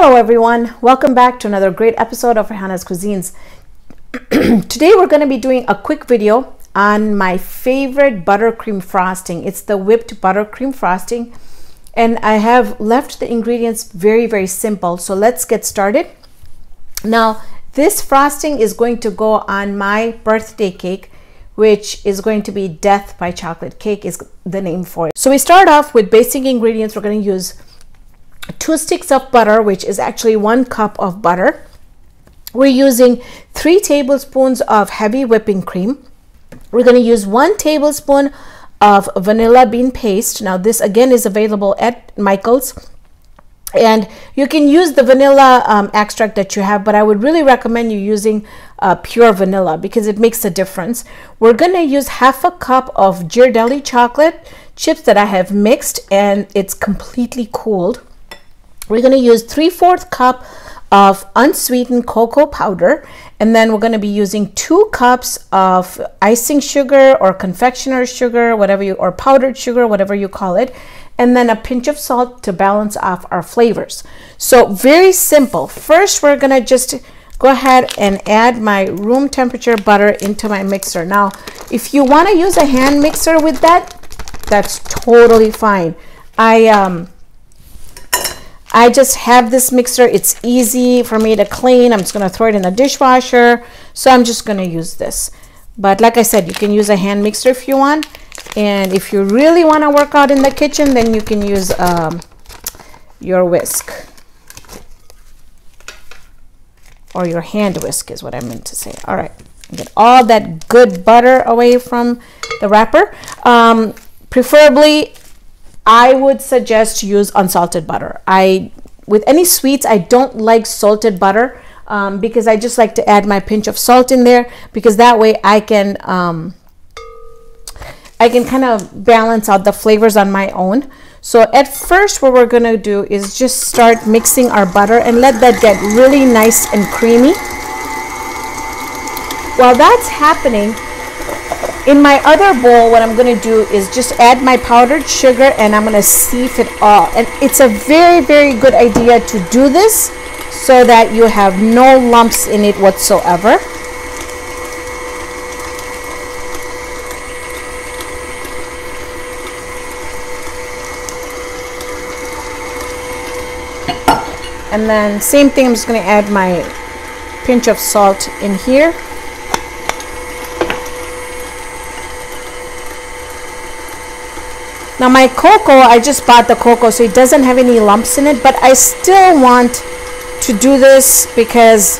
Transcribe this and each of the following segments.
Hello everyone, welcome back to another great episode of Raihana's Cuisines. Today we're going to be doing a quick video on my favorite buttercream frosting. It's the whipped buttercream frosting, and I have left the ingredients very simple. So let's get started. Now this frosting is going to go on my birthday cake, which is going to be Death by Chocolate Cake is the name for it. So we start off with basic ingredients. We're going to use 2 sticks of butter, which is actually 1 cup of butter. We're using 3 tablespoons of heavy whipping cream. We're going to use 1 tablespoon of vanilla bean paste. Now this again is available at Michael's, and you can use the vanilla extract that you have, but I would really recommend you using pure vanilla because it makes a difference. We're going to use half a cup of Ghirardelli chocolate chips that I have mixed, and it's completely cooled. We're going to use 3/4 cup of unsweetened cocoa powder, and then we're going to be using 2 cups of icing sugar or confectioner's sugar, whatever you, or powdered sugar, whatever you call it, and then a pinch of salt to balance off our flavors. So very simple. First, we're going to just go ahead and add my room temperature butter into my mixer. Now, if you want to use a hand mixer with that, that's totally fine. I just have this mixer. It's easy for me to clean. I'm just going to throw it in the dishwasher. So I'm just going to use this. But like I said, you can use a hand mixer if you want. And if you really want to work out in the kitchen, then you can use your whisk. Or your hand whisk is what I meant to say. All right. Get all that good butter away from the wrapper. Preferably, I would suggest to use unsalted butter. With any sweets, I don't like salted butter because I just like to add my pinch of salt in there, because that way I can kind of balance out the flavors on my own. So at first, what we're gonna do is just start mixing our butter and let that get really nice and creamy. While that's happening, in my other bowl, what I'm going to do is just add my powdered sugar, and I'm going to sieve it all. And it's a very good idea to do this so that you have no lumps in it whatsoever. And then same thing, I'm just going to add my pinch of salt in here. Now my cocoa, I just bought the cocoa, so it doesn't have any lumps in it, but I still want to do this because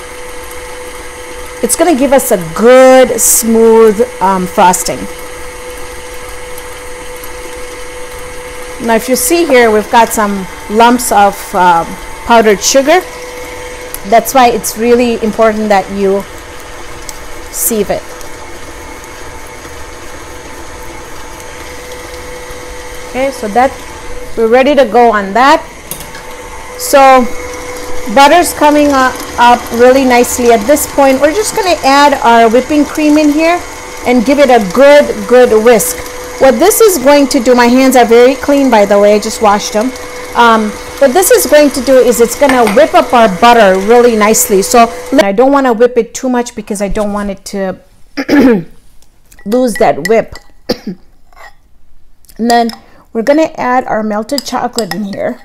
it's going to give us a good smooth frosting. Now if you see here, we've got some lumps of powdered sugar. That's why it's really important that you sieve it. Okay, so that we're ready to go on that. So butter's coming up really nicely. At this point, we're just going to add our whipping cream in here and give it a good whisk. What this is going to do, my hands are very clean, by the way, I just washed them. What this is going to do is it's going to whip up our butter really nicely. So I don't want to whip it too much because I don't want it to lose that whip. And then we're going to add our melted chocolate in here.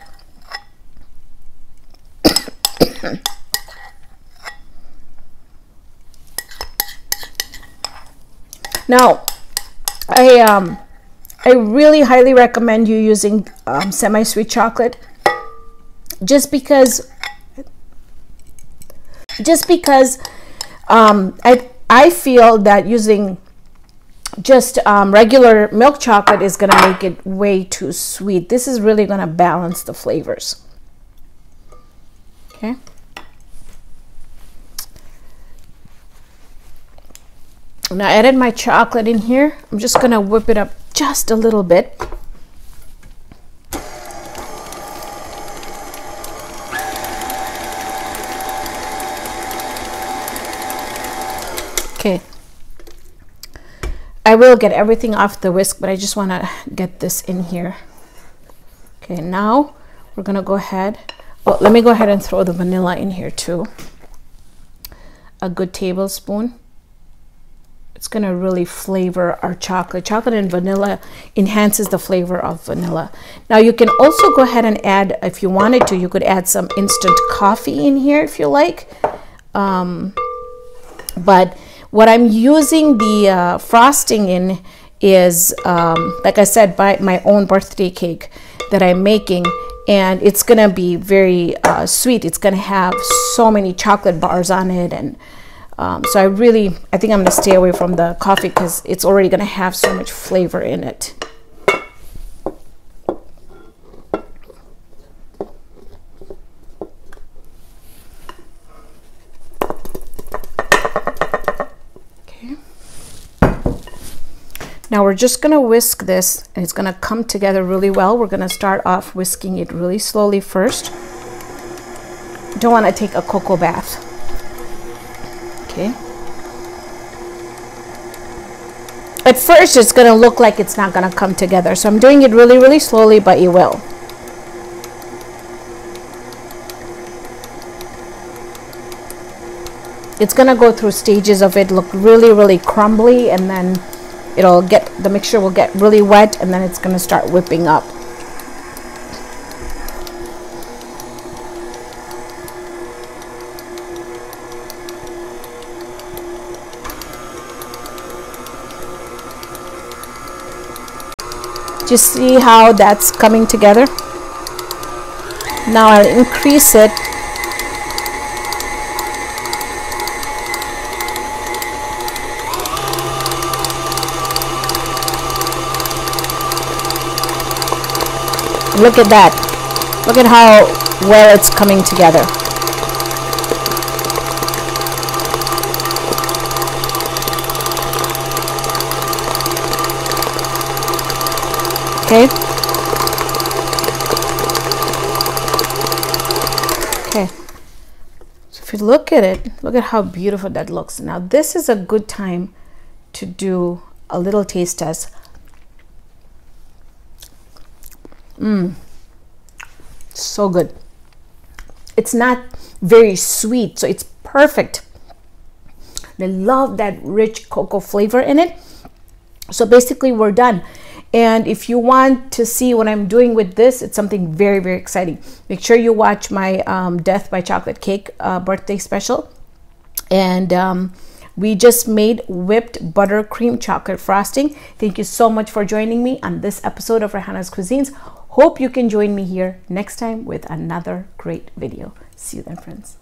Now, I really highly recommend you using semi-sweet chocolate, just because I feel that using just regular milk chocolate is going to make it way too sweet. This is really going to balance the flavors. Okay. Now I added my chocolate in here. I'm just going to whip it up just a little bit. Okay. I will get everything off the whisk, but I just want to get this in here. Okay, now we're gonna go ahead. Well, let me go ahead and throw the vanilla in here too. A good tablespoon. It's going to really flavor our chocolate. Chocolate and vanilla enhances the flavor of vanilla. Now you can also go ahead and add, if you wanted to, you could add some instant coffee in here if you like. But what I'm using the frosting in is, like I said, my own birthday cake that I'm making. And it's going to be very sweet. It's going to have so many chocolate bars on it. And so I think I'm going to stay away from the coffee because it's already going to have so much flavor in it. Okay. Now we're just going to whisk this, and it's going to come together really well. We're going to start off whisking it really slowly first. You don't want to take a cocoa bath. Okay. At first it's going to look like it's not going to come together, so I'm doing it really, really slowly, but it will. It's going to go through stages of it look really, really crumbly, and then the mixture will get really wet, and then it's going to start whipping up. Do you see how that's coming together? Now I'll increase it. Look at that. Look at how well it's coming together. Okay. Okay. So if you look at it, look at how beautiful that looks. Now this is a good time to do a little taste test. So good. It's not very sweet, so it's perfect. I love that rich cocoa flavor in it. So basically we're done. And if you want to see what I'm doing with this, it's something very, very exciting. Make sure you watch my Death by Chocolate Cake birthday special. And we just made whipped buttercream chocolate frosting. Thank you so much for joining me on this episode of Raihana's Cuisines. Hope you can join me here next time with another great video. See you then, friends.